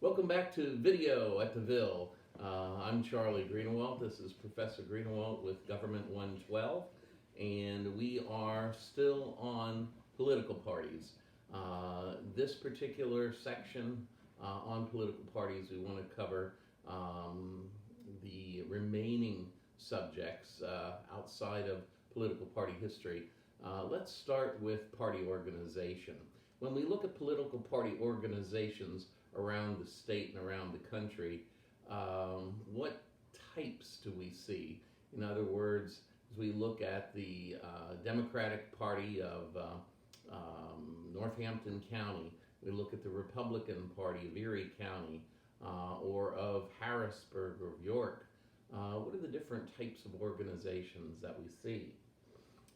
Welcome back to Video at the Ville. I'm Charlie Greenawalt. This is Professor Greenawalt with Government 112, and we are still on political parties. This particular section on political parties, we want to cover the remaining subjects outside of political party history. Let's start with party organization. When we look at political party organizations around the state and around the country, what types do we see? In other words, as we look at the Democratic Party of Northampton County, we look at the Republican Party of Erie County, or of Harrisburg or of York, what are the different types of organizations that we see?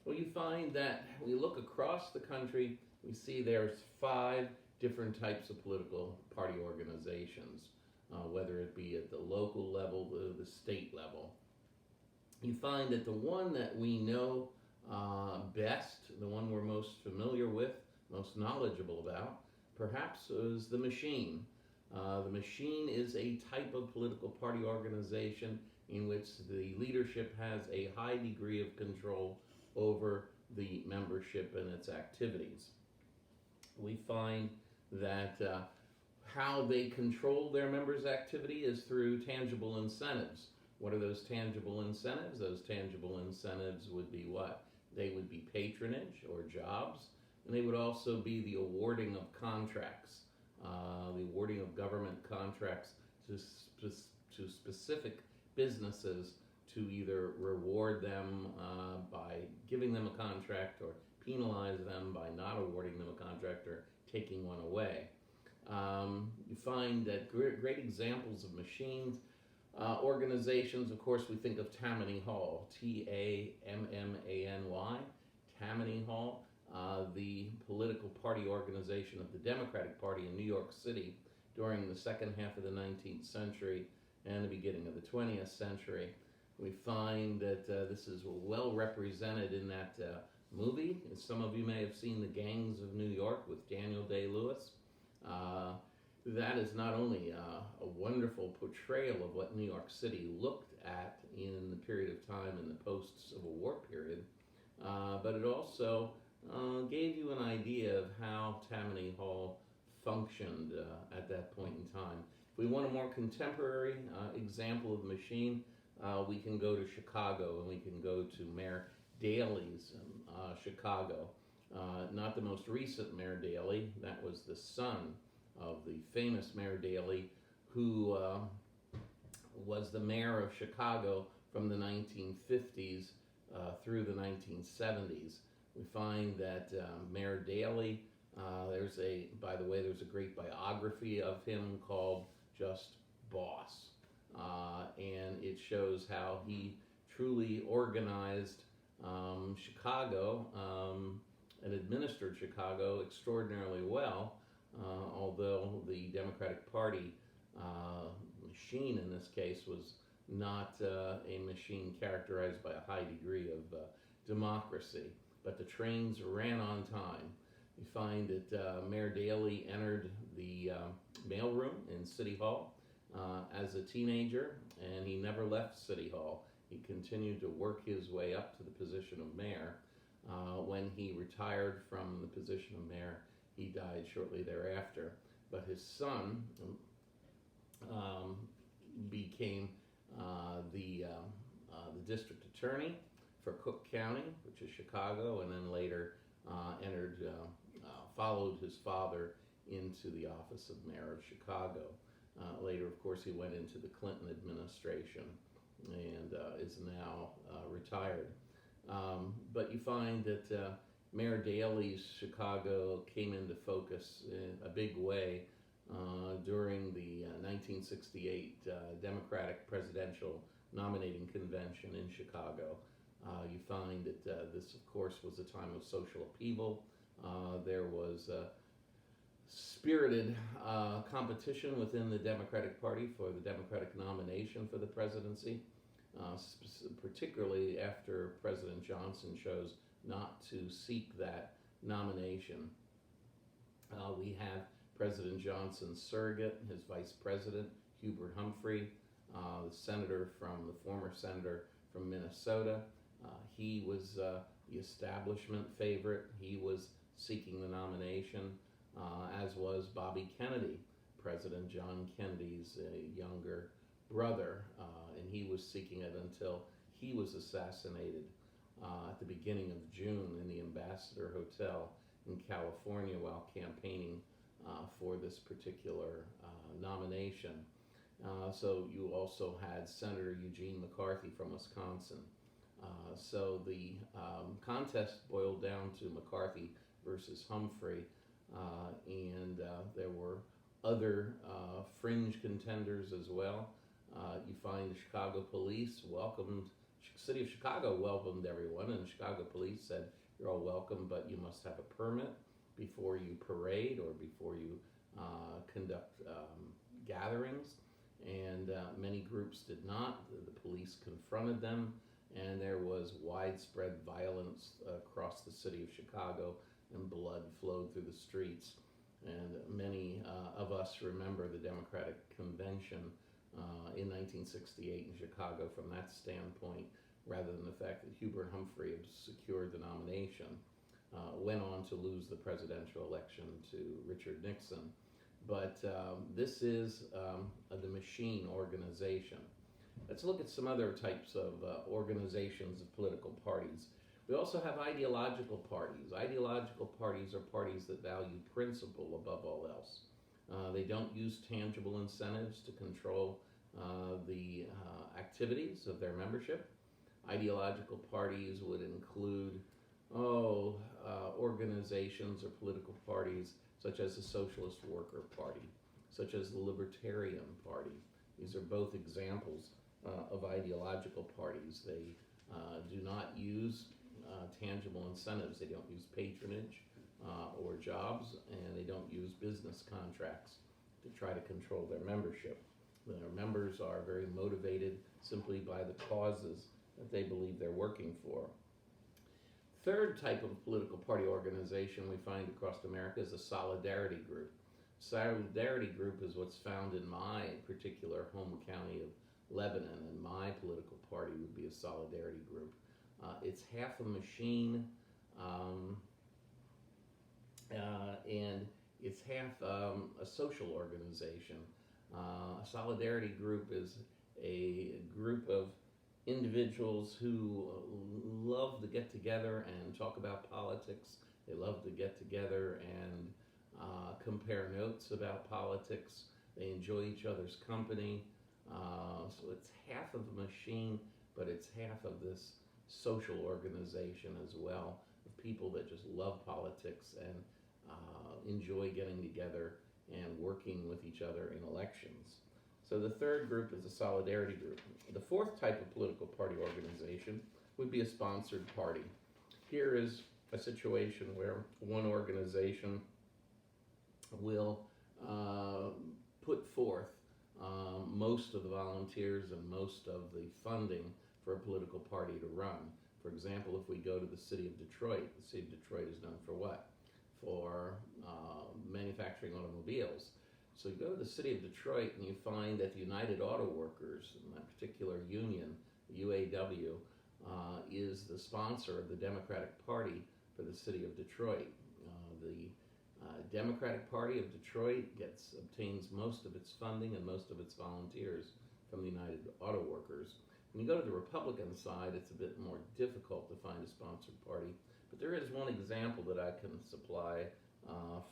Well, you find that we look across the country, we see there's 5 different types of political party organizations, whether it be at the local level, the state level. You find that the one that we know best, the one we're most familiar with, most knowledgeable about, perhaps is the machine. The machine is a type of political party organization in which the leadership has a high degree of control over the membership and its activities. We find that how they control their members' activity is through tangible incentives. What are those tangible incentives? Those tangible incentives would be what? They would be patronage or jobs, and they would also be the awarding of contracts, the awarding of government contracts to specific businesses to either reward them by giving them a contract or penalize them by not awarding them a contract or taking one away. You find that great examples of machines organizations, of course, we think of Tammany Hall, Tammany, Tammany Hall, the political party organization of the Democratic Party in New York City during the second half of the 19th century and the beginning of the 20th century. We find that this is well represented in that movie. Some of you may have seen The Gangs of New York with Daniel Day-Lewis. That is not only a wonderful portrayal of what New York City looked at in the period of time in the post-Civil War period, but it also gave you an idea of how Tammany Hall functioned at that point in time. If we want a more contemporary example of the machine, we can go to Chicago and we can go to Mayor Daley's Chicago. Not the most recent Mayor Daley, that was the son of the famous Mayor Daley, who was the mayor of Chicago from the 1950s through the 1970s. We find that Mayor Daley, by the way, there's a great biography of him called Just Boss. And it shows how he truly organized Chicago and administered Chicago extraordinarily well, although the Democratic Party machine in this case was not a machine characterized by a high degree of democracy, but the trains ran on time. You find that Mayor Daley entered the mailroom in City Hall as a teenager, and he never left City Hall. He continued to work his way up to the position of mayor. When he retired from the position of mayor, he died shortly thereafter. But his son became the district attorney for Cook County, which is Chicago, and then later followed his father into the office of mayor of Chicago. Later, of course, he went into the Clinton administration and is now retired. But you find that Mayor Daley's Chicago came into focus in a big way during the 1968 Democratic presidential nominating convention in Chicago. You find that this, of course, was a time of social upheaval. There was spirited competition within the Democratic Party for the Democratic nomination for the presidency, particularly after President Johnson chose not to seek that nomination. We have President Johnson's surrogate, his vice president, Hubert Humphrey, the former senator from Minnesota. He was the establishment favorite. He was seeking the nomination, as was Bobby Kennedy, President John Kennedy's younger brother, and he was seeking it until he was assassinated at the beginning of June in the Ambassador Hotel in California while campaigning for this particular nomination. So you also had Senator Eugene McCarthy from Wisconsin. So the contest boiled down to McCarthy versus Humphrey, and there were other fringe contenders as well. You find the Chicago police City of Chicago welcomed everyone, and the Chicago police said, "You're all welcome, but you must have a permit before you parade or before you conduct gatherings." And many groups did not. The police confronted them, and there was widespread violence across the city of Chicago, and blood flowed through the streets. And many of us remember the Democratic Convention in 1968 in Chicago from that standpoint, rather than the fact that Hubert Humphrey had secured the nomination, went on to lose the presidential election to Richard Nixon. But this is the machine organization. Let's look at some other types of organizations of political parties. We also have ideological parties. Ideological parties are parties that value principle above all else. They don't use tangible incentives to control the activities of their membership. Ideological parties would include organizations or political parties such as the Socialist Worker Party, such as the Libertarian Party. These are both examples of ideological parties. They do not use tangible incentives. They don't use patronage or jobs, and they don't use business contracts to try to control their membership. Their members are very motivated simply by the causes that they believe they're working for. Third type of political party organization we find across America is a solidarity group. Solidarity group is what's found in my particular home county of Lebanon, and my political party would be a solidarity group. It's half a machine, and it's half a social organization. A solidarity group is a group of individuals who love to get together and talk about politics. They love to get together and compare notes about politics. They enjoy each other's company. So it's half of a machine, but it's half of this social organization as well, of people that just love politics and enjoy getting together and working with each other in elections. So the third group is a solidarity group. The fourth type of political party organization would be a sponsored party. Here is a situation where one organization will put forth most of the volunteers and most of the funding for a political party to run. For example, if we go to the city of Detroit, the city of Detroit is known for what? For manufacturing automobiles. So you go to the city of Detroit and you find that the United Auto Workers, in that particular union, the UAW, is the sponsor of the Democratic Party for the city of Detroit. The Democratic Party of Detroit obtains most of its funding and most of its volunteers from the United Auto Workers. When you go to the Republican side, it's a bit more difficult to find a sponsored party, but there is one example that I can supply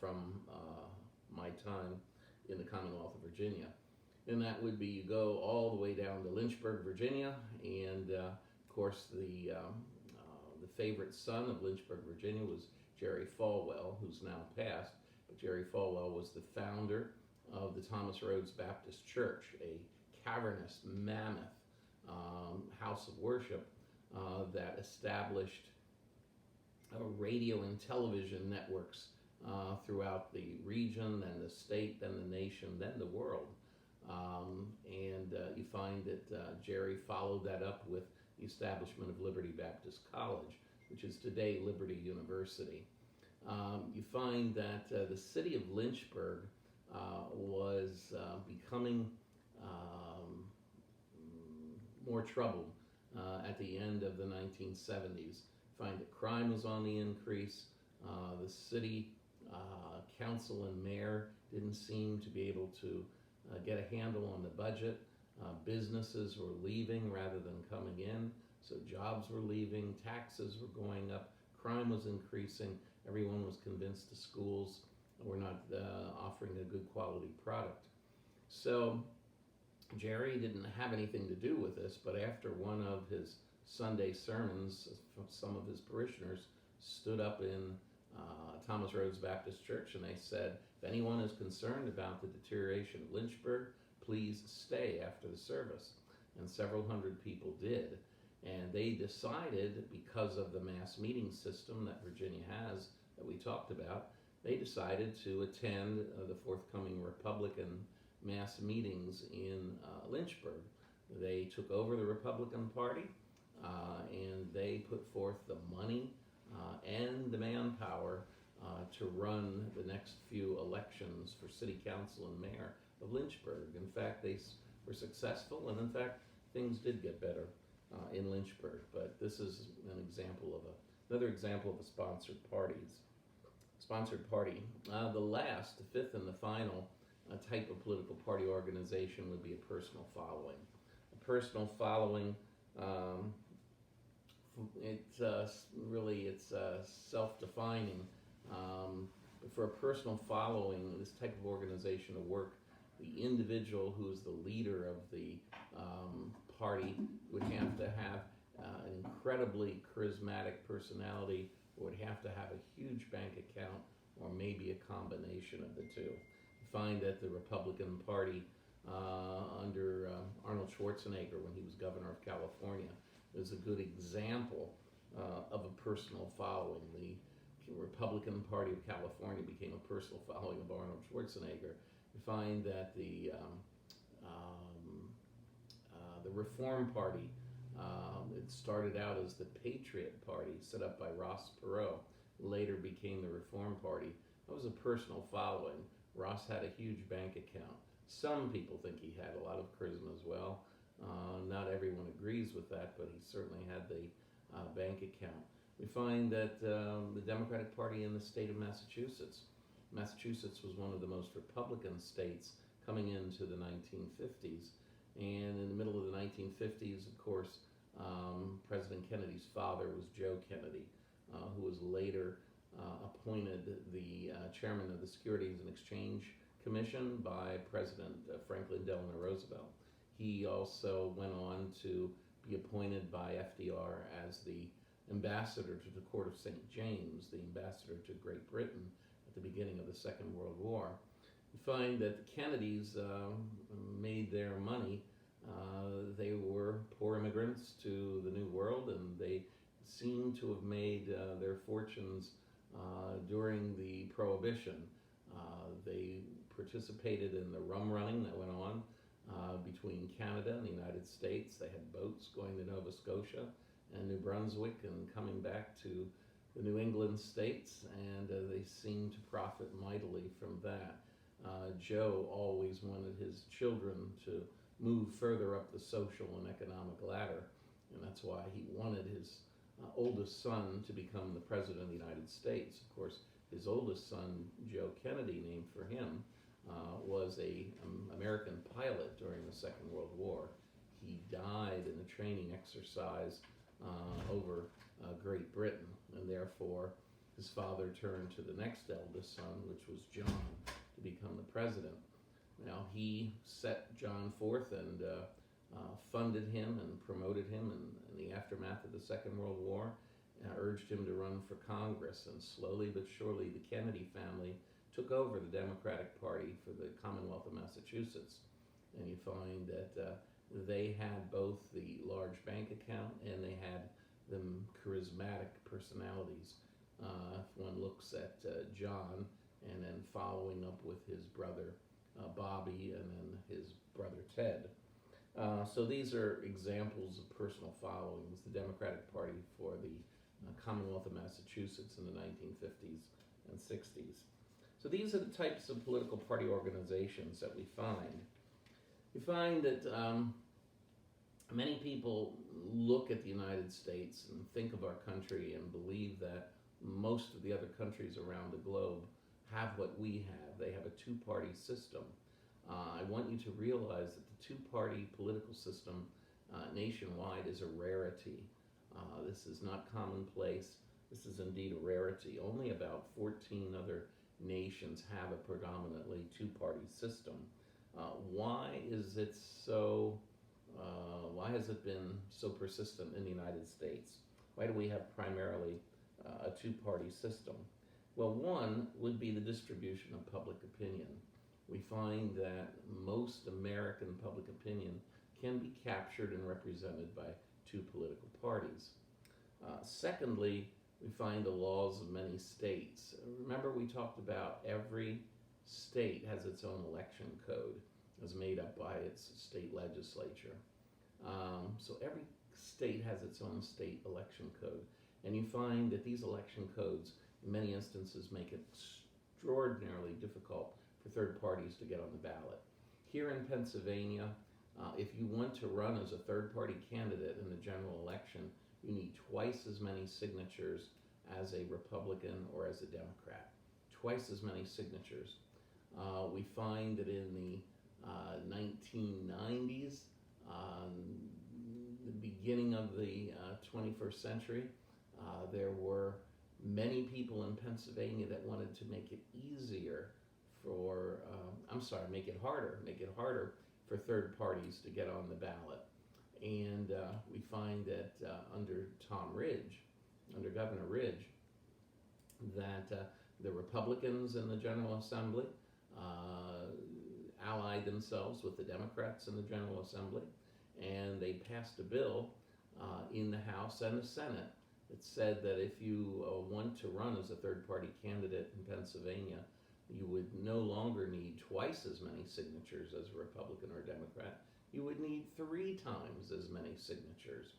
from my time in the Commonwealth of Virginia. And that would be, you go all the way down to Lynchburg, Virginia, and of course the favorite son of Lynchburg, Virginia was Jerry Falwell, who's now passed, but Jerry Falwell was the founder of the Thomas Rhodes Baptist Church, a cavernous, mammoth house of worship that established radio and television networks throughout the region, then the state, then the nation, then the world. And you find that Jerry followed that up with the establishment of Liberty Baptist College, which is today Liberty University. You find that the city of Lynchburg was becoming more troubled at the end of the 1970s. Find that crime was on the increase. The city council and mayor didn't seem to be able to get a handle on the budget. Businesses were leaving rather than coming in, so jobs were leaving, taxes were going up, crime was increasing. Everyone was convinced the schools were not offering a good quality product. So Jerry didn't have anything to do with this, but after one of his Sunday sermons, some of his parishioners stood up in Thomas Rhodes Baptist Church and they said, if anyone is concerned about the deterioration of Lynchburg, please stay after the service. And several hundred people did. And they decided, because of the mass meeting system that Virginia has that we talked about, they decided to attend the forthcoming Republican mass meetings in Lynchburg. They took over the Republican Party and they put forth the money and the manpower to run the next few elections for city council and mayor of Lynchburg. In fact, they were successful, and in fact, things did get better in Lynchburg. But this is an example of another example of a sponsored party. The last, the fifth and the final type of political party organization would be a personal following. A personal following, it's self-defining. But for a personal following, this type of organization to work, the individual who is the leader of the party would have to have an incredibly charismatic personality, or would have to have a huge bank account, or maybe a combination of the two. You find that the Republican Party under Arnold Schwarzenegger, when he was governor of California, is a good example of a personal following. The Republican Party of California became a personal following of Arnold Schwarzenegger. You find that the Reform Party, it started out as the Patriot Party, set up by Ross Perot, later became the Reform Party. That was a personal following. Ross had a huge bank account. Some people think he had a lot of charisma as well. Not everyone agrees with that, but he certainly had the bank account. We find that the Democratic Party in the state of Massachusetts was one of the most Republican states coming into the 1950s. And in the middle of the 1950s, of course, President Kennedy's father was Joe Kennedy, who was later appointed the chairman of the Securities and Exchange Commission by President Franklin Delano Roosevelt. He also went on to be appointed by FDR as the ambassador to the Court of St. James, the ambassador to Great Britain at the beginning of the Second World War. You find that the Kennedys made their money. They were poor immigrants to the New World, and they seem to have made their fortunes during the Prohibition. They participated in the rum running that went on between Canada and the United States. They had boats going to Nova Scotia and New Brunswick and coming back to the New England states, and they seemed to profit mightily from that. Joe always wanted his children to move further up the social and economic ladder, and that's why he wanted his oldest son to become the President of the United States. Of course, his oldest son, Joe Kennedy, named for him, was an American pilot during the Second World War. He died in a training exercise over Great Britain, and therefore his father turned to the next eldest son, which was John, to become the president. Now, he set John forth and funded him and promoted him in the aftermath of the Second World War, and urged him to run for Congress. And slowly but surely, the Kennedy family took over the Democratic Party for the Commonwealth of Massachusetts. And you find that they had both the large bank account and they had the charismatic personalities. If one looks at John, and then following up with his brother Bobby, and then his brother Ted. So these are examples of personal followings. The Democratic Party for the Commonwealth of Massachusetts in the 1950s and 60s. So these are the types of political party organizations that we find. We find that many people look at the United States and think of our country and believe that most of the other countries around the globe have what we have. They have a two-party system. I want you to realize that the two-party political system nationwide is a rarity. This is not commonplace. This is indeed a rarity. Only about 14 other nations have a predominantly two-party system. Why is it so? Why has it been so persistent in the United States? Why do we have primarily a two-party system? Well, one would be the distribution of public opinion. We find that most American public opinion can be captured and represented by two political parties. Secondly, we find the laws of many states. Remember, we talked about every state has its own election code, is made up by its state legislature. So every state has its own state election code. And you find that these election codes, in many instances, make it extraordinarily difficult for third parties to get on the ballot. Here in Pennsylvania, if you want to run as a third-party candidate in the general election, you need twice as many signatures as a Republican or as a Democrat. Twice as many signatures. We find that in the 1990s, the beginning of the 21st century, there were many people in Pennsylvania that wanted to make it easier for, make it harder for third parties to get on the ballot. And we find that under Governor Ridge, that the Republicans in the General Assembly allied themselves with the Democrats in the General Assembly, and they passed a bill in the House and the Senate that said that if you want to run as a third-party candidate in Pennsylvania, you would no longer need twice as many signatures as a Republican or Democrat. You would need 3 times as many signatures.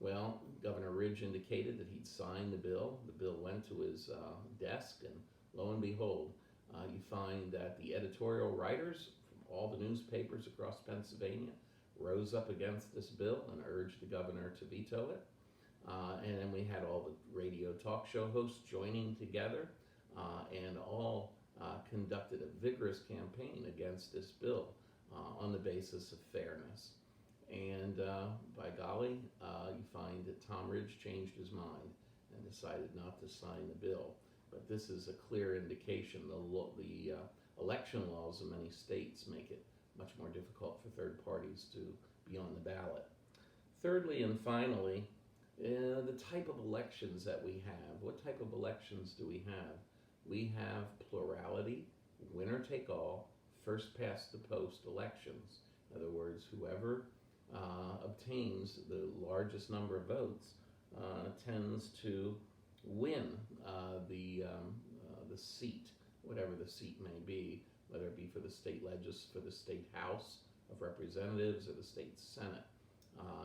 Well, Governor Ridge indicated that he'd signed the bill. The bill went to his desk, and lo and behold, you find that the editorial writers from all the newspapers across Pennsylvania rose up against this bill and urged the governor to veto it. And then we had all the radio talk show hosts joining together and all conducted a vigorous campaign against this bill on the basis of fairness. And by golly, you find that Tom Ridge changed his mind and decided not to sign the bill. But this is a clear indication the election laws in many states make it much more difficult for third parties to be on the ballot. Thirdly and finally, the type of elections that we have. What type of elections do we have? We have plurality, winner take all, first past the post elections. In other words, whoever obtains the largest number of votes tends to win the seat, whatever the seat may be, whether it be for the state House of Representatives or the state Senate.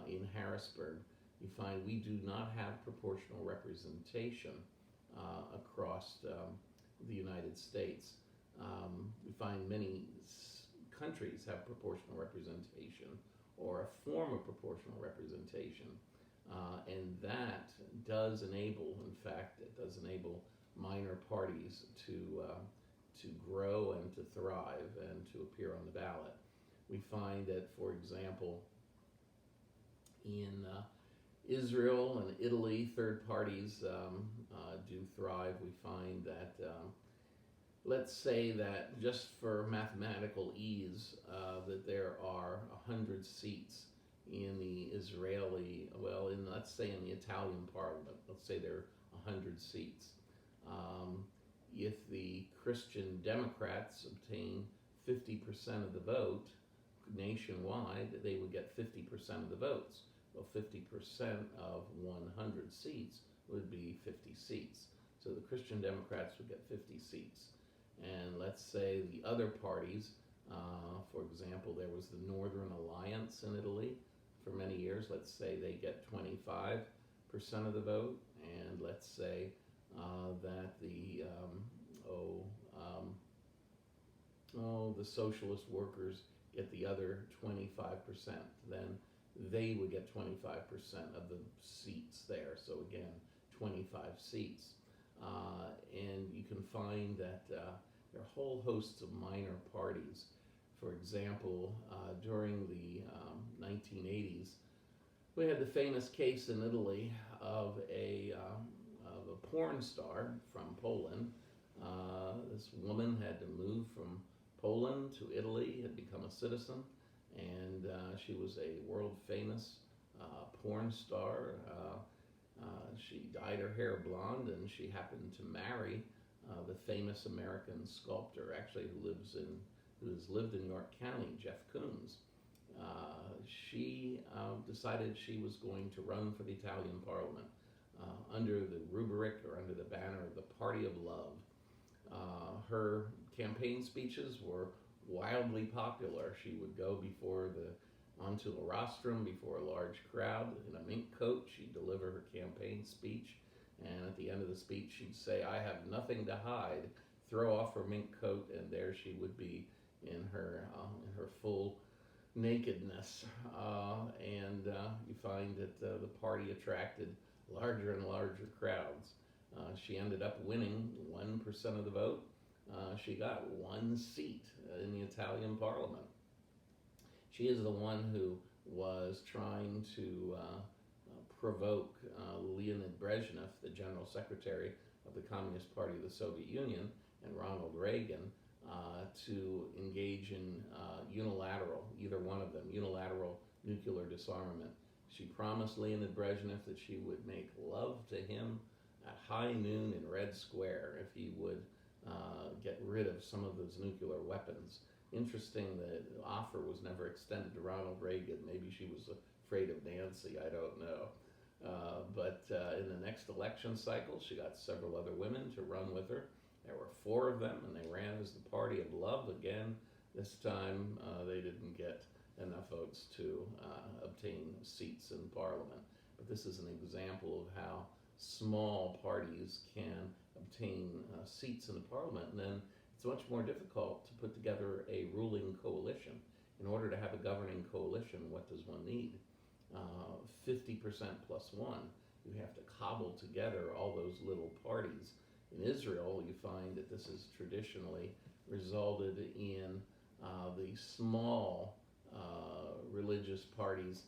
In Harrisburg, you find we do not have proportional representation across the United States. We find many countries have proportional representation or a form of proportional representation, and that does enable, minor parties to grow and to thrive and to appear on the ballot. We find that, for example, in Israel and Italy, third parties do thrive. We find that, let's say that just for mathematical ease, that there are 100 seats in the let's say in the Italian parliament, let's say there are 100 seats. If the Christian Democrats obtain 50% of the vote nationwide, they would get 50% of the votes. Well, 50% of 100 seats would be 50 seats. So the Christian Democrats would get 50 seats. And let's say the other parties, for example, there was the Northern Alliance in Italy for many years. Let's say they get 25% of the vote. And let's say that the oh, the socialist workers get the other 25%, then they would get 25% of the seats there. So again, 25 seats. And you can find that there are whole hosts of minor parties. For example, during the 1980s, we had the famous case in Italy of a porn star from Poland. This woman had to move from Poland to Italy, had become a citizen, and she was a world famous porn star. She dyed her hair blonde, and she happened to marry the famous American sculptor, actually who has lived in York County, Jeff Koons. She decided she was going to run for the Italian Parliament under the rubric or under the banner of the Party of Love. Her campaign speeches were wildly popular. She would go onto a rostrum before a large crowd in a mink coat. She'd deliver her campaign speech, and at the end of the speech she'd say, "I have nothing to hide," throw off her mink coat, and there she would be in her full nakedness. And you find that the party attracted larger and larger crowds. She ended up winning 1% of the vote. She got one seat in the Italian Parliament. She is the one who was trying to provoke Leonid Brezhnev, the General Secretary of the Communist Party of the Soviet Union, and Ronald Reagan to engage in either one of them, unilateral nuclear disarmament. She promised Leonid Brezhnev that she would make love to him at high noon in Red Square if he would get rid of some of those nuclear weapons. Interesting that the offer was never extended to Ronald Reagan. Maybe she was afraid of Nancy, I don't know. But in the next election cycle, she got several other women to run with her. There were 4 of them, and they ran as the Party of Love. Again, this time they didn't get enough votes to obtain seats in Parliament. But this is an example of how small parties can obtain seats in the Parliament, and then it's much more difficult to put together a ruling coalition. In order to have a governing coalition, what does one need? 50% plus 1. You have to cobble together all those little parties. In Israel, you find that this has traditionally resulted in the small religious parties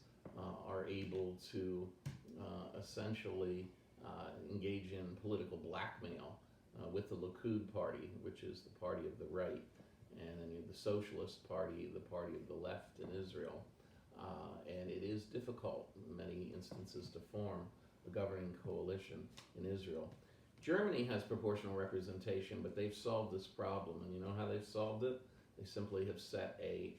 are able to essentially engage in political blackmail with the Likud party, which is the party of the right, and then you have the Socialist Party, the party of the left in Israel. And it is difficult in many instances to form a governing coalition in Israel. Germany has proportional representation, but they've solved this problem, and you know how they've solved it? They simply have set a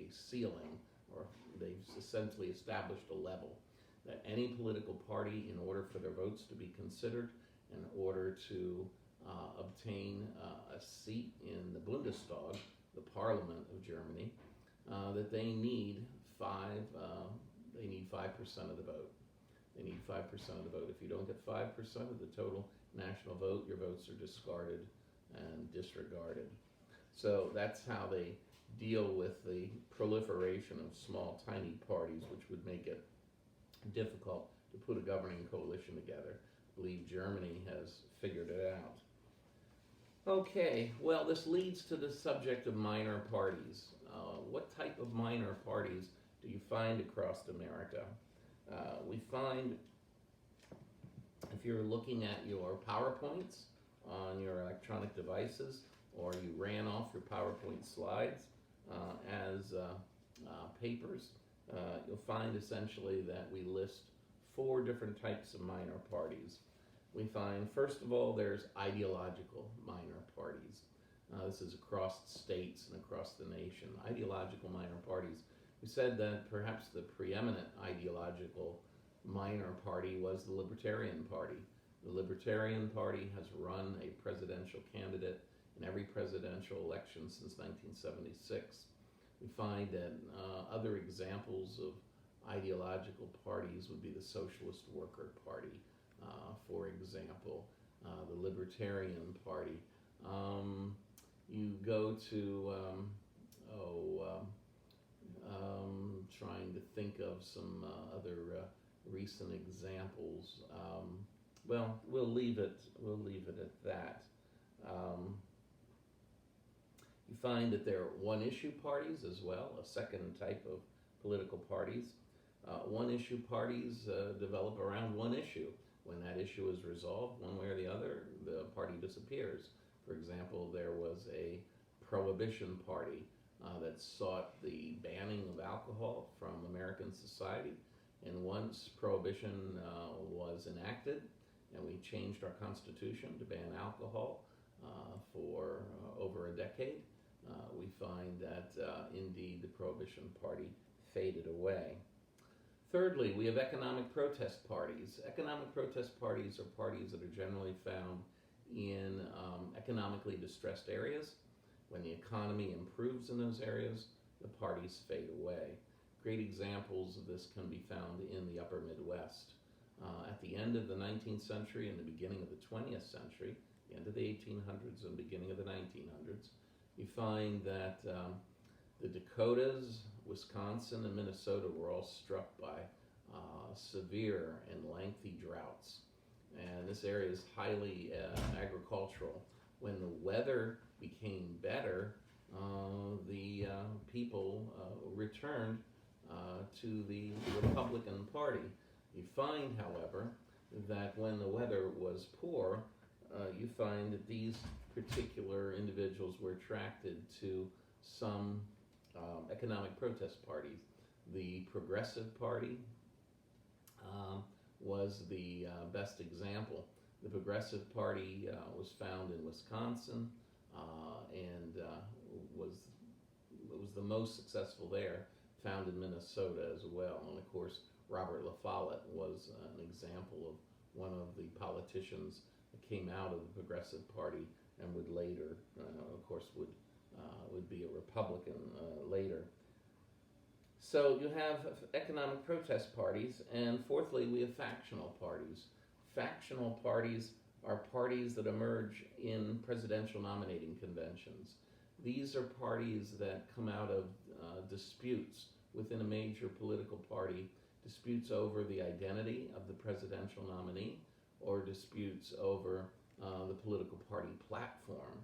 ceiling, or they've essentially established a level that any political party, in order for their votes to be considered, in order to obtain a seat in the Bundestag, the Parliament of Germany, that they need 5% of the vote. They need 5% of the vote. If you don't get 5% of the total national vote, your votes are discarded and disregarded. So that's how they deal with the proliferation of small, tiny parties, which would make it difficult to put a governing coalition together. I believe Germany has figured it out. Okay, well, this leads to the subject of minor parties. What type of minor parties do you find across America? We find, if you're looking at your PowerPoints on your electronic devices, or you ran off your PowerPoint slides as papers, you'll find essentially that we list 4 different types of minor parties. We find, first of all, there's ideological minor parties. This is across states and across the nation. Ideological minor parties. We said that perhaps the preeminent ideological minor party was the Libertarian Party. The Libertarian Party has run a presidential candidate in every presidential election since 1976. We find that other examples of ideological parties would be the Socialist Worker Party, for example, the Libertarian Party. You go to, trying to think of some other recent examples. Well, we'll leave it. We'll leave it at that. Um, you find that there are one-issue parties as well, a second type of political parties. One-issue parties develop around one issue. When that issue is resolved, one way or the other, the party disappears. For example, there was a prohibition party that sought the banning of alcohol from American society. And once prohibition was enacted, and we changed our Constitution to ban alcohol for over a decade, we find that indeed the Prohibition Party faded away. Thirdly, we have economic protest parties. Economic protest parties are parties that are generally found in economically distressed areas. When the economy improves in those areas, the parties fade away. Great examples of this can be found in the upper Midwest. At the end of the 19th century and the beginning of the 20th century, the end of the 1800s and beginning of the 1900s, you find that the Dakotas, Wisconsin, and Minnesota were all struck by severe and lengthy droughts. And this area is highly agricultural. When the weather became better, the people returned to the Republican Party. You find, however, that when the weather was poor, you find that these particular individuals were attracted to some economic protest parties. The Progressive Party was the best example. The Progressive Party was found in Wisconsin and was the most successful there, found in Minnesota as well. And of course, Robert La Follette was an example of one of the politicians that came out of the Progressive Party and would later, of course, would be a Republican later. So you have economic protest parties, and fourthly, we have factional parties. Factional parties are parties that emerge in presidential nominating conventions. These are parties that come out of disputes within a major political party, disputes over the identity of the presidential nominee, or disputes over the political party platform.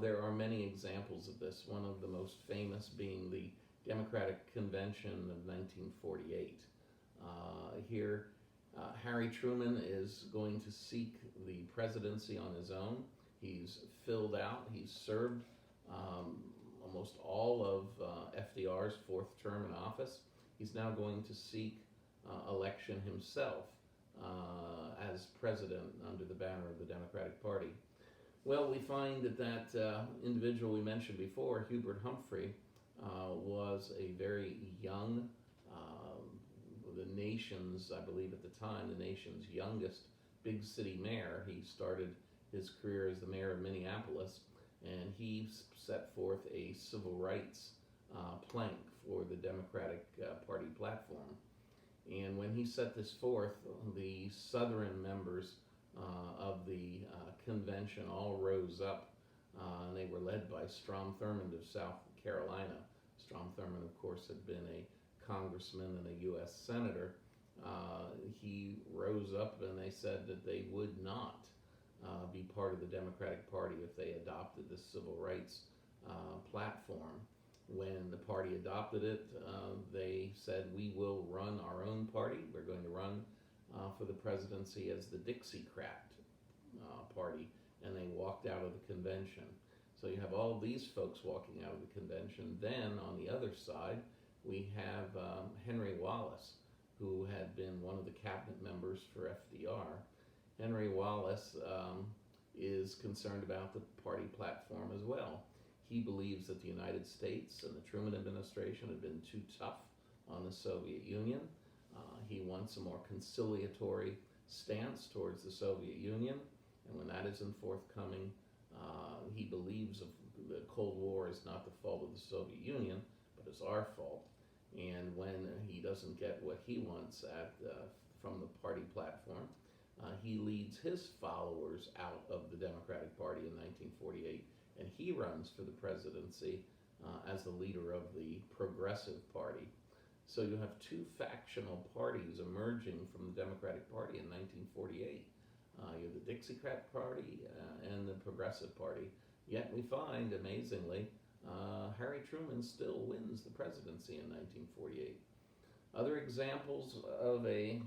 There are many examples of this, one of the most famous being the Democratic Convention of 1948. Here, Harry Truman is going to seek the presidency on his own. He's filled out, he's served almost all of FDR's fourth term in office. He's now going to seek election himself as president under the banner of the Democratic Party. Well, we find that individual we mentioned before, Hubert Humphrey, was a very young, the nation's, I believe at the time, the nation's youngest big city mayor. He started his career as the mayor of Minneapolis, and he set forth a civil rights plank for the Democratic Party platform. And when he set this forth, the southern members of the convention all rose up, and they were led by Strom Thurmond of South Carolina. Strom Thurmond, of course, had been a congressman and a U.S. senator. He rose up and they said that they would not be part of the Democratic Party if they adopted this civil rights platform. When the party adopted it, they said, we will run our own party. We're going to run for the presidency as the Dixiecrat party, and they walked out of the convention. So you have all these folks walking out of the convention. Then on the other side, we have Henry Wallace, who had been one of the cabinet members for FDR. Henry Wallace is concerned about the party platform as well. He believes that the United States and the Truman administration had been too tough on the Soviet Union. He wants a more conciliatory stance towards the Soviet Union, and when that isn't forthcoming, he believes the Cold War is not the fault of the Soviet Union, but it's our fault. And when he doesn't get what he wants from the party platform, he leads his followers out of the Democratic Party in 1948 and he runs for the presidency as the leader of the Progressive Party. So you have two factional parties emerging from the Democratic Party in 1948. You have the Dixiecrat Party and the Progressive Party. Yet we find, amazingly, Harry Truman still wins the presidency in 1948. Other examples of a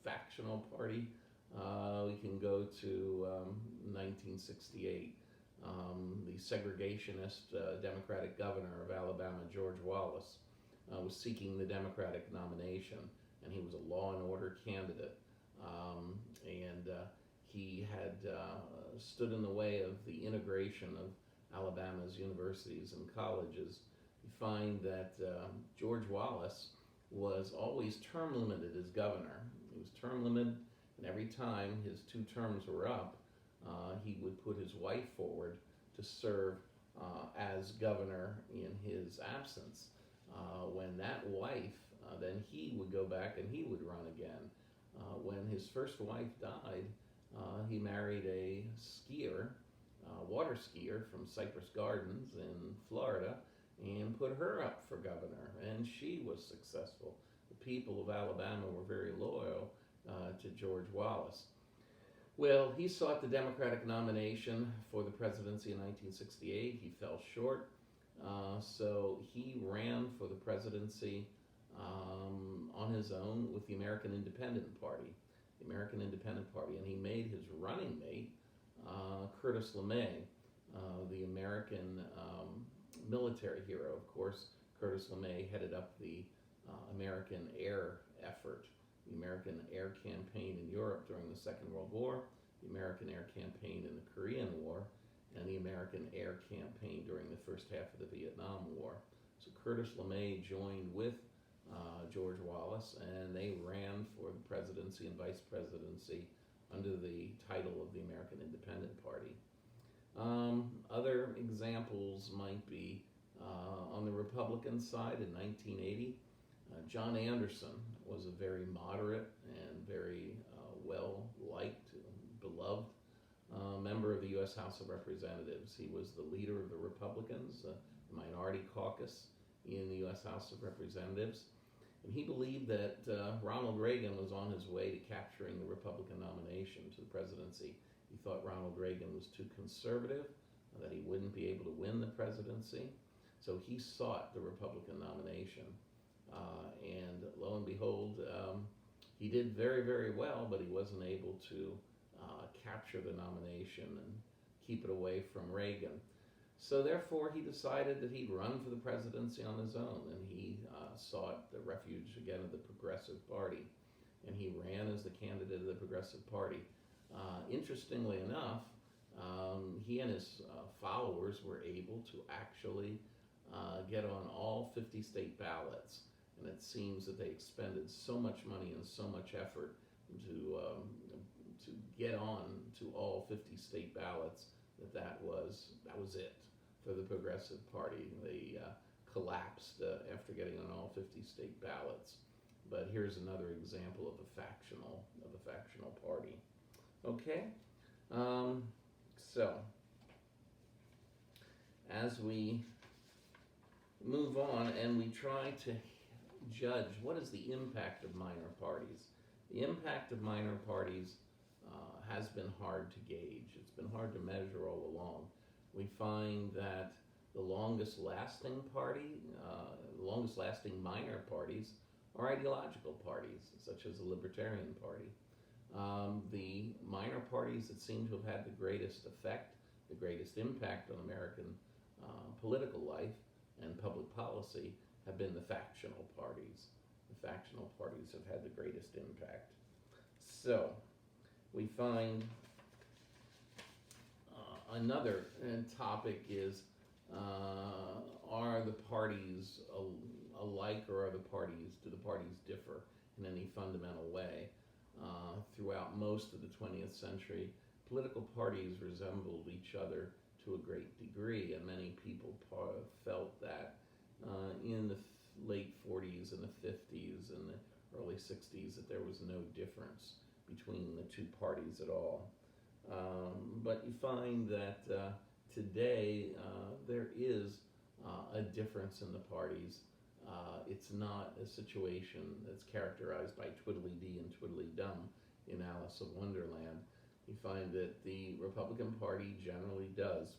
factional party, we can go to 1968. The segregationist Democratic governor of Alabama, George Wallace, was seeking the Democratic nomination, and he was a law and order candidate. And he had stood in the way of the integration of Alabama's universities and colleges. You find that George Wallace was always term limited as governor. He was term limited, and every time his 2 terms were up, he would put his wife forward to serve as governor in his absence. When that wife, then he would go back and he would run again. When his first wife died, he married a skier, water skier from Cypress Gardens in Florida, and put her up for governor, and she was successful. The people of Alabama were very loyal to George Wallace. Well, he sought the Democratic nomination for the presidency in 1968. He fell short, so he ran for the presidency on his own with the American Independent Party. And he made his running mate Curtis LeMay, the American military hero. Of course, Curtis LeMay headed up the American air effort, the American air campaign in Europe during the Second World War, the American air campaign in the Korean War, and the American air campaign during the first half of the Vietnam War. So Curtis LeMay joined with George Wallace, and they ran for the presidency and vice presidency under the title of the American Independent Party. Other examples might be on the Republican side in 1980. John Anderson was a very moderate and very well-liked, beloved member of the U.S. House of Representatives. He was the leader of the Republicans, the minority caucus in the U.S. House of Representatives. And he believed that Ronald Reagan was on his way to capturing the Republican nomination to the presidency. He thought Ronald Reagan was too conservative, that he wouldn't be able to win the presidency. So he sought the Republican nomination. And lo and behold, he did very, very well, but he wasn't able to capture the nomination and keep it away from Reagan. So therefore, he decided that he'd run for the presidency on his own, and he sought the refuge again of the Progressive Party, and he ran as the candidate of the Progressive Party. Interestingly enough, he and his followers were able to actually get on all 50 state ballots, and it seems that they expended so much money and so much effort to get on to all 50 state ballots that was it for the Progressive Party. They collapsed after getting on all 50 state ballots. But here's another example of a factional party. Okay, so as we move on and we try to judge what is the impact of minor parties, the impact of minor parties has been hard to gauge. It's been hard to measure all along. We find that the longest lasting minor parties are ideological parties, such as the Libertarian Party. The minor parties that seem to have had the greatest effect, the greatest impact on American political life and public policy have been the factional parties. The factional parties have had the greatest impact. So, we find another topic is, are the parties alike, or do the parties differ in any fundamental way? Throughout most of the 20th century, political parties resembled each other to a great degree, and many people felt that in the late 40s and the 50s and the early 60s that there was no difference between the two parties at all. But you find that today there is a difference in the parties. It's not a situation that's characterized by twiddly-dee and twiddly-dum in Alice of Wonderland. You find that the Republican Party generally does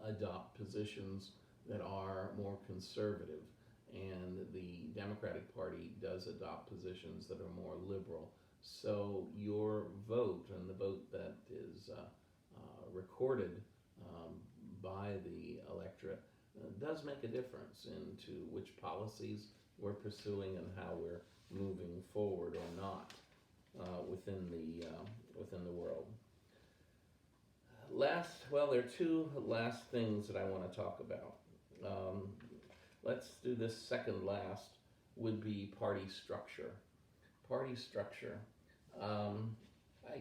adopt positions that are more conservative, and the Democratic Party does adopt positions that are more liberal. So your vote, and the vote that is recorded by the electorate, does make a difference into which policies we're pursuing and how we're moving forward or not within the world. There are two last things that I want to talk about. Let's do this second last, would be party structure. Party structure. I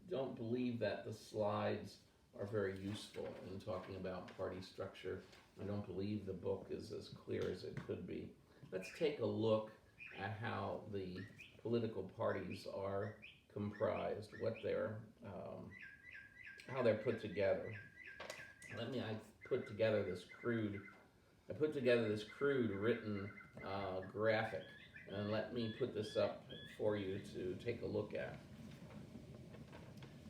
don't believe that the slides are very useful in talking about party structure. I don't believe the book is as clear as it could be. Let's take a look at how the political parties are comprised, how they're put together. I put together this crude written graphic, and let me put this up for you to take a look at.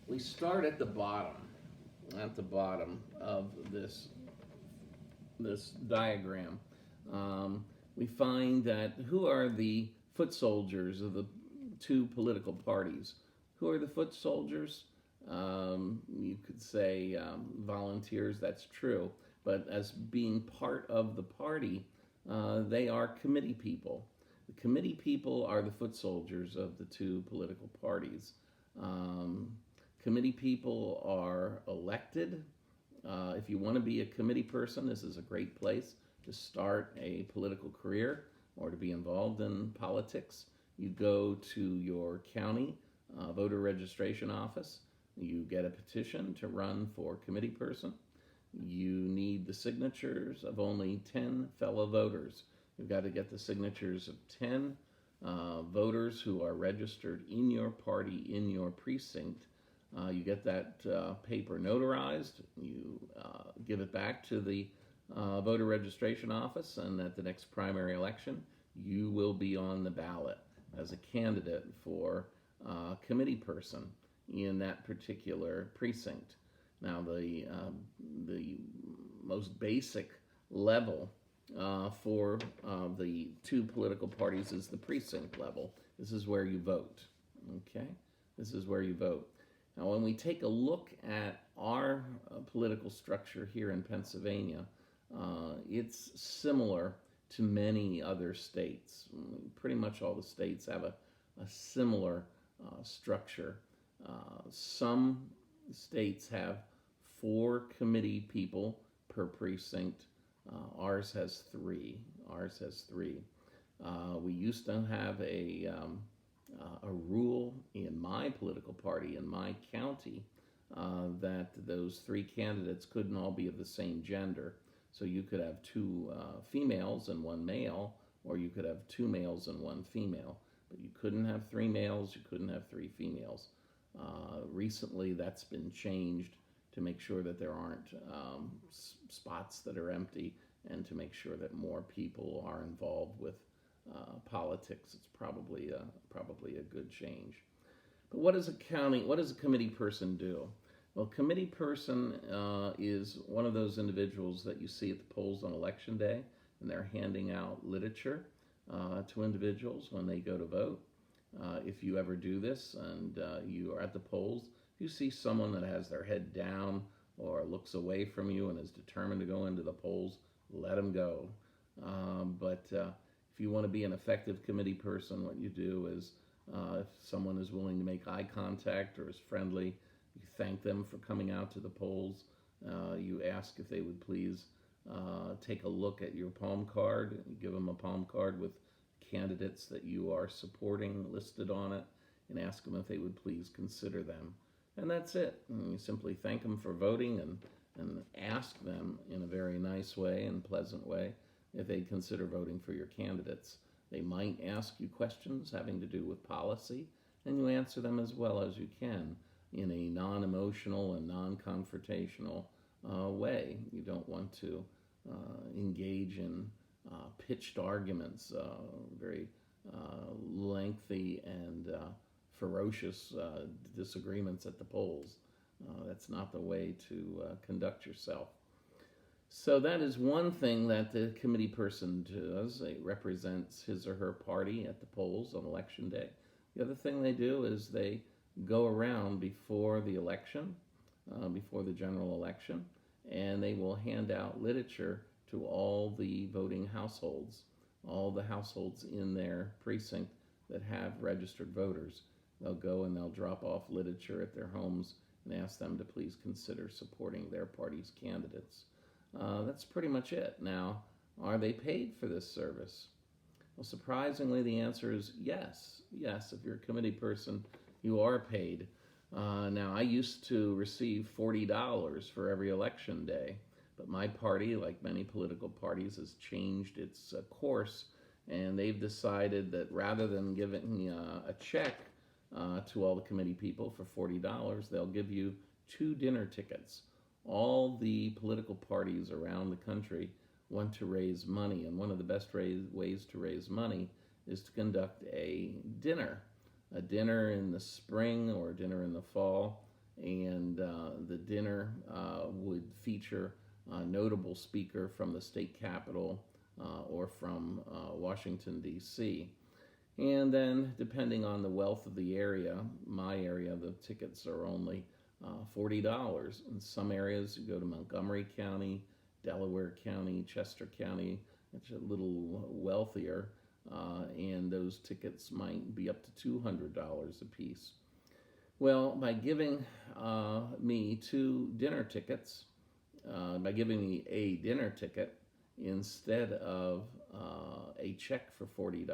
We start at the bottom of this diagram. We find that who are the foot soldiers of the two political parties? Who are the foot soldiers? You could say volunteers, that's true, but as being part of the party, they are committee people. The committee people are the foot soldiers of the two political parties. Committee people are elected. If you want to be a committee person, this is a great place to start a political career or to be involved in politics. You go to your county voter registration office. You get a petition to run for committee person. You need the signatures of only 10 fellow voters. You've got to get the signatures of 10 voters who are registered in your party, in your precinct. You get that paper notarized. You give it back to the voter registration office, and at the next primary election, you will be on the ballot as a candidate for committee person in that particular precinct. Now, the most basic level for the two political parties is the precinct level. This is where you vote. Okay, this is where you vote. Now, when we take a look at our political structure here in Pennsylvania, it's similar to many other states. Pretty much all the states have a similar structure. Some states have 4 committee people per precinct. Ours has 3. We used to have a rule in my political party, in my county, that those 3 candidates couldn't all be of the same gender. So you could have 2 females and 1 male, or you could have 2 males and 1 female. But you couldn't have 3 males, you couldn't have 3 females. Recently, that's been changed to make sure that there aren't spots that are empty, and to make sure that more people are involved with politics. It's probably a good change. But what does a committee person do? Well, committee person is one of those individuals that you see at the polls on election day, and they're handing out literature to individuals when they go to vote. If you ever do this and you are at the polls, if you see someone that has their head down or looks away from you and is determined to go into the polls, let them go. But if you want to be an effective committee person, what you do is if someone is willing to make eye contact or is friendly, you thank them for coming out to the polls. You ask if they would please take a look at your palm card. You give them a palm card with candidates that you are supporting listed on it, and ask them if they would please consider them. And that's it. And you simply thank them for voting and ask them in a very nice way and pleasant way if they'd consider voting for your candidates. They might ask you questions having to do with policy, and you answer them as well as you can in a non-emotional and non-confrontational way. You don't want to engage in pitched arguments, very lengthy and ferocious disagreements at the polls. That's not the way to conduct yourself. So that is one thing that the committee person does. It represents his or her party at the polls on election day. The other thing they do is they go around before the election, before the general election, and they will hand out literature to all the voting households, all the households in their precinct that have registered voters. They'll go and they'll drop off literature at their homes and ask them to please consider supporting their party's candidates. That's pretty much it. Now, are they paid for this service? Well, surprisingly, the answer is yes. Yes, if you're a committee person, you are paid. Now, I used to receive $40 for every election day, but my party, like many political parties, has changed its course, and they've decided that rather than giving a check to all the committee people for $40, they'll give you 2 dinner tickets. All the political parties around the country want to raise money, and one of the best ways to raise money is to conduct a dinner in the spring or a dinner in the fall, and the dinner would feature a notable speaker from the state capitol or from Washington, D.C. And then, depending on the wealth of the area, my area, the tickets are only $40. In some areas, you go to Montgomery County, Delaware County, Chester County, it's a little wealthier, and those tickets might be up to $200 a piece. Well, by giving me 2 dinner tickets, by giving me a dinner ticket instead of a check for $40,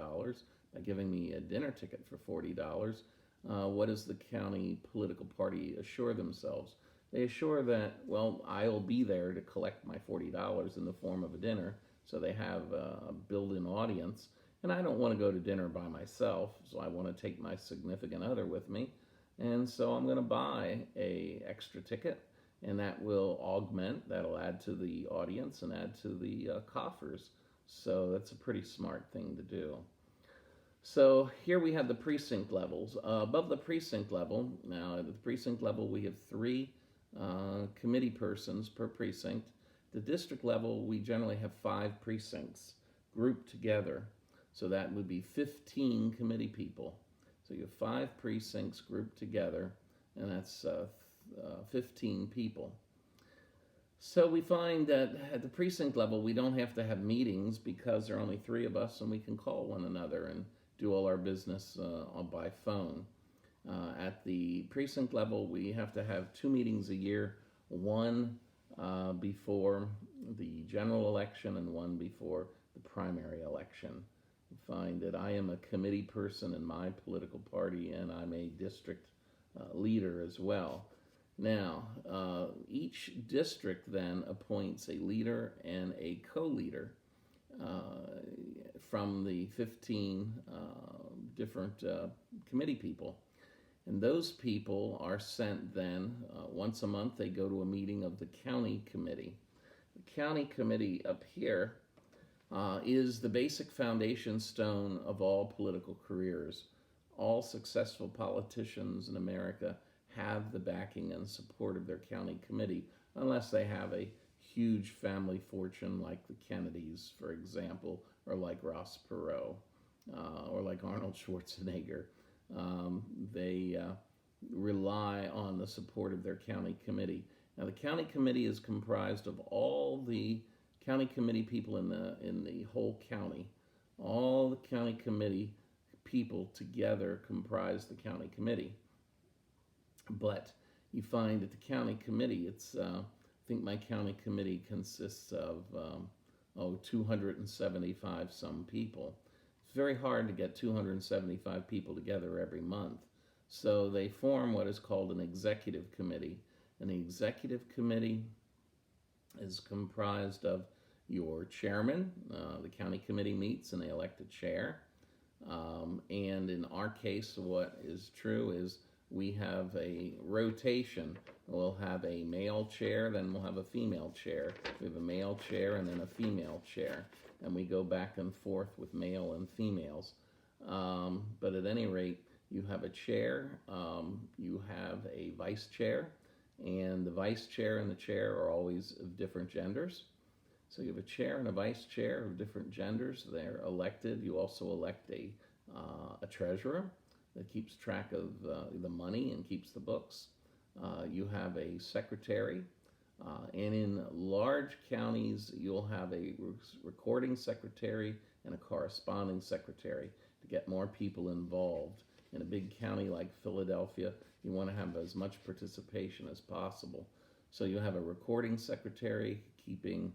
by giving me a dinner ticket for $40, what does the county political party assure themselves? They assure that, well, I'll be there to collect my $40 in the form of a dinner, so they have a built-in audience, and I don't want to go to dinner by myself, so I want to take my significant other with me, and so I'm going to buy a extra ticket, and that will augment, that'll add to the audience and add to the coffers, so that's a pretty smart thing to do. So here we have the precinct levels. Above the precinct level, now at the precinct level we have 3 committee persons per precinct. The district level we generally have 5 precincts grouped together. So that would be 15 committee people. So you have 5 precincts grouped together, and that's 15 people. So we find that at the precinct level we don't have to have meetings because there are only 3 of us and we can call one another and do all our business by phone. At the precinct level, we have to have 2 meetings a year, one before the general election and one before the primary election. You find that I am a committee person in my political party, and I'm a district leader as well. Now, each district then appoints a leader and a co-leader from the 15 different committee people. And those people are sent then, once a month, they go to a meeting of the county committee. The county committee up here is the basic foundation stone of all political careers. All successful politicians in America have the backing and support of their county committee, unless they have a huge family fortune like the Kennedys, for example, or like Ross Perot, or like Arnold Schwarzenegger. They rely on the support of their county committee. Now, the county committee is comprised of all the county committee people in the whole county. All the county committee people together comprise the county committee. But you find at the county committee, it's I think my county committee consists of 275 some people. It's very hard to get 275 people together every month. So they form what is called an executive committee. And the executive committee is comprised of your chairman. The county committee meets and they elect a chair. And in our case, what is true is we have a rotation. We'll have a male chair, then we'll have a female chair. We have a male chair and then a female chair. And we go back and forth with male and females. But at any rate, you have a chair, you have a vice chair, and the vice chair and the chair are always of different genders. So you have a chair and a vice chair of different genders. They're elected. You also elect a treasurer that keeps track of the money and keeps the books. You have a secretary. And in large counties, you'll have a recording secretary and a corresponding secretary to get more people involved. In a big county like Philadelphia, you want to have as much participation as possible. So you have a recording secretary keeping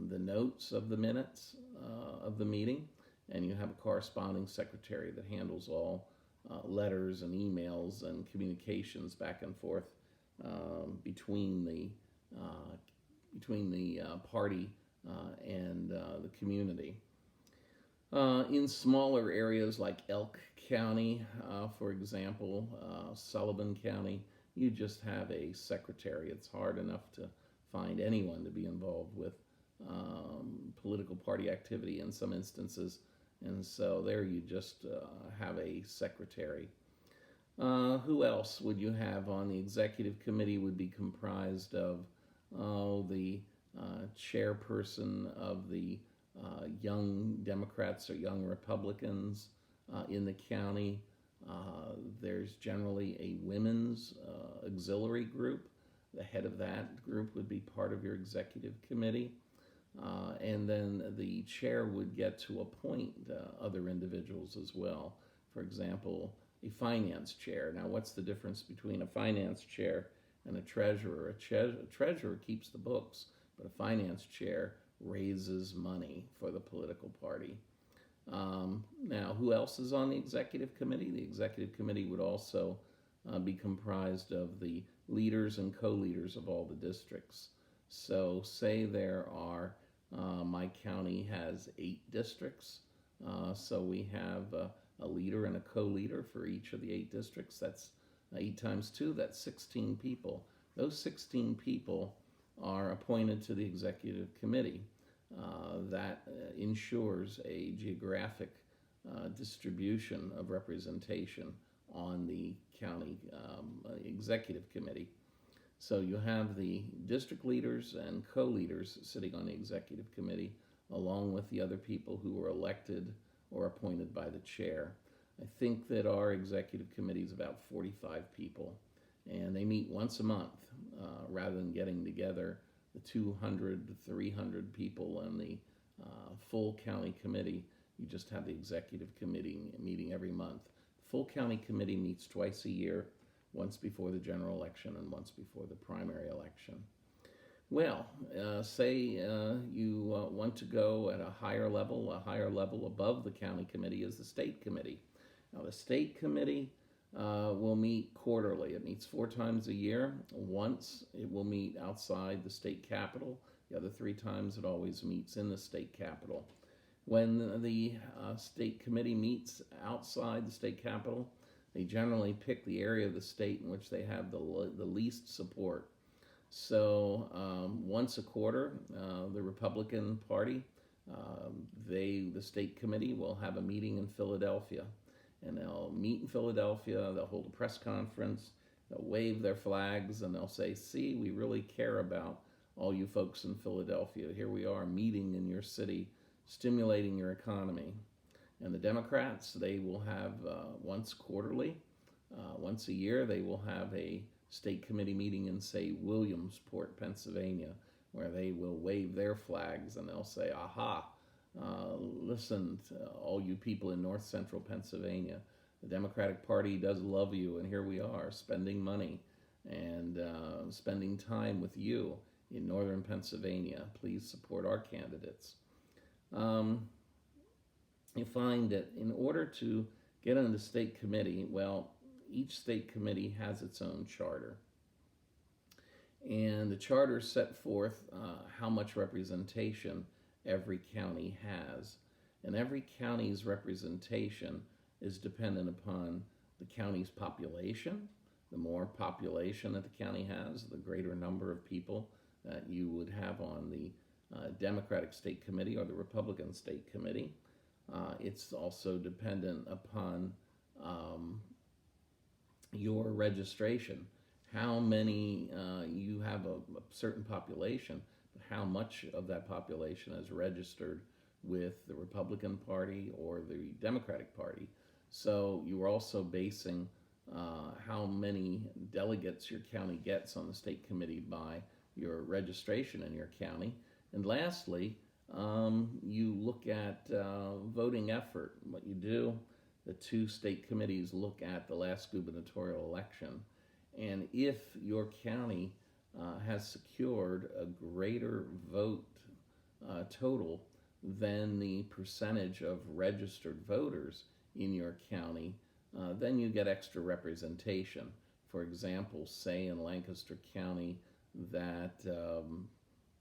the notes of the minutes of the meeting, and you have a corresponding secretary that handles all letters and emails and communications back and forth between the party and the community. In smaller areas like Elk County, for example, Sullivan County, you just have a secretary. It's hard enough to find anyone to be involved with political party activity in some instances, and so there you just have a secretary. Who else would you have on the executive committee? Would be comprised of the chairperson of the Young Democrats or Young Republicans in the county. There's generally a women's auxiliary group. The head of that group would be part of your executive committee. And then the chair would get to appoint other individuals as well. For example, a finance chair. Now, what's the difference between a finance chair and a treasurer? A treasurer keeps the books, but a finance chair raises money for the political party. Now, who else is on the executive committee? The executive committee would also be comprised of the leaders and co-leaders of all the districts. So say there are, my county has 8 districts, so we have a leader and a co-leader for each of the 8 districts. That's 8 times 2, that's 16 people. Those 16 people are appointed to the executive committee. That ensures a geographic distribution of representation on the county executive committee. So you have the district leaders and co-leaders sitting on the executive committee, along with the other people who were elected or appointed by the chair. I think that our executive committee is about 45 people, and they meet once a month rather than getting together the 200 to 300 people and the full county committee. You just have the executive committee meeting every month. Full county committee meets twice a year, once before the general election and once before the primary election. Well, say you want to go at a higher level above the county committee is the state committee. Now, the state committee will meet quarterly. It meets 4 times a year. Once it will meet outside the state capitol. The other 3 times it always meets in the state capitol. When the state committee meets outside the state capitol, they generally pick the area of the state in which they have the least support. So once a quarter, the Republican Party, the state committee will have a meeting in Philadelphia. And they'll meet in Philadelphia, they'll hold a press conference, they'll wave their flags, and they'll say, see, we really care about all you folks in Philadelphia. Here we are meeting in your city, stimulating your economy. And the Democrats, they will have once quarterly, once a year, they will have a state committee meeting in, say, Williamsport, Pennsylvania, where they will wave their flags and they'll say, aha, listen to all you people in north central Pennsylvania. The Democratic Party does love you, and here we are spending money and spending time with you in northern Pennsylvania. Please support our candidates. You find that in order to get on the state committee, well, each state committee has its own charter. And the charter set forth how much representation every county has. And every county's representation is dependent upon the county's population. The more population that the county has, the greater number of people that you would have on the Democratic State Committee or the Republican State Committee. It's also dependent upon your registration. How many, you have a certain population, but how much of that population is registered with the Republican Party or the Democratic Party. So you are also basing how many delegates your county gets on the state committee by your registration in your county. And lastly, you look at voting effort. What you do, the two state committees look at the last gubernatorial election, and if your county has secured a greater vote total than the percentage of registered voters in your county, then you get extra representation. For example, say in Lancaster County that,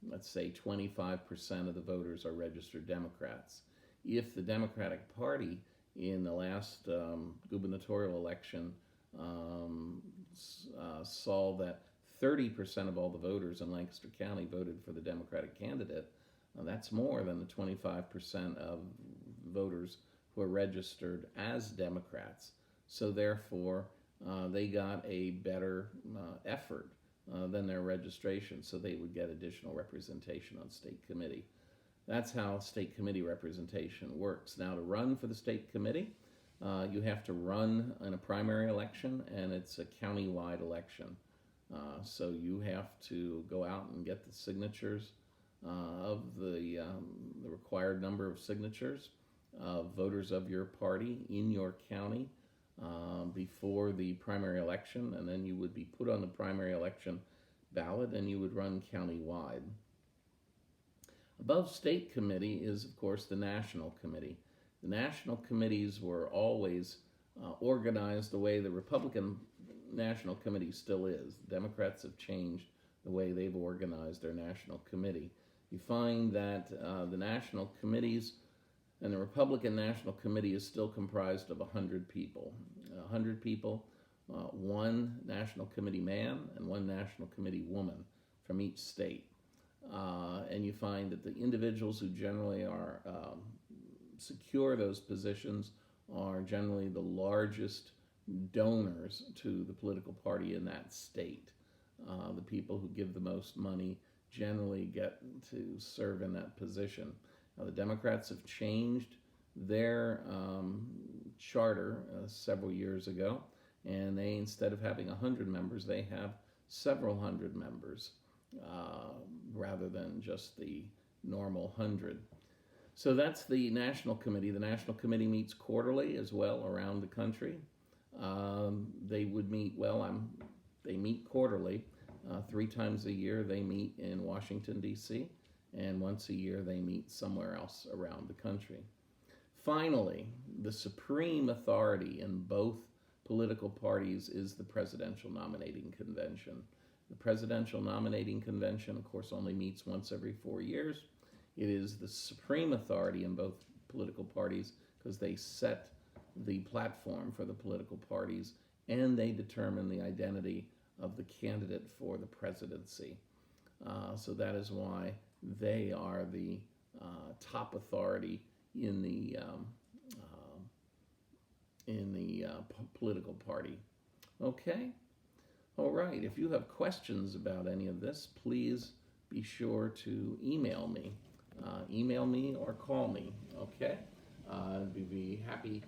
let's say 25% of the voters are registered Democrats. If the Democratic Party in the last gubernatorial election saw that 30% of all the voters in Lancaster County voted for the Democratic candidate, that's more than the 25% of voters who are registered as Democrats. So therefore, they got a better effort than their registration, so they would get additional representation on state committee. That's how state committee representation works. Now, to run for the state committee, you have to run in a primary election, and it's a county-wide election. So you have to go out and get the signatures of the required number of signatures of voters of your party in your county before the primary election, and then you would be put on the primary election ballot and you would run county-wide. Above state committee is, of course, the national committee. The national committees were always organized the way the Republican National Committee still is. The Democrats have changed the way they've organized their national committee. You find that the national committees and the Republican National Committee is still comprised of 100 people. 100 people, one National Committee man and one National Committee woman from each state. And you find that the individuals who generally are secure those positions are generally the largest donors to the political party in that state. The people who give the most money generally get to serve in that position. Now, the Democrats have changed their charter several years ago, and they, instead of having 100 members, they have several hundred members rather than just the normal 100. So that's the National Committee. The National Committee meets quarterly as well around the country. They would meet, they meet quarterly. 3 times a year they meet in Washington, D.C., and once a year they meet somewhere else around the country. Finally, the supreme authority in both political parties is the Presidential Nominating Convention. The Presidential Nominating Convention, of course, only meets once every 4 years. It is the supreme authority in both political parties because they set the platform for the political parties and they determine the identity of the candidate for the presidency. So that is why they are the top authority in the political party. Okay? All right. If you have questions about any of this, please be sure to email me. Email me or call me. Okay? I'd be happy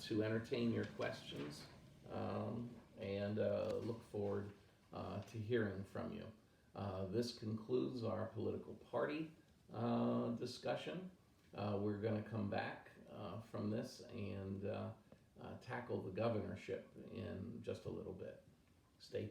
to entertain your questions and look forward to hearing from you. This concludes our political party discussion. We're going to come back from this and tackle the governorship in just a little bit. Stay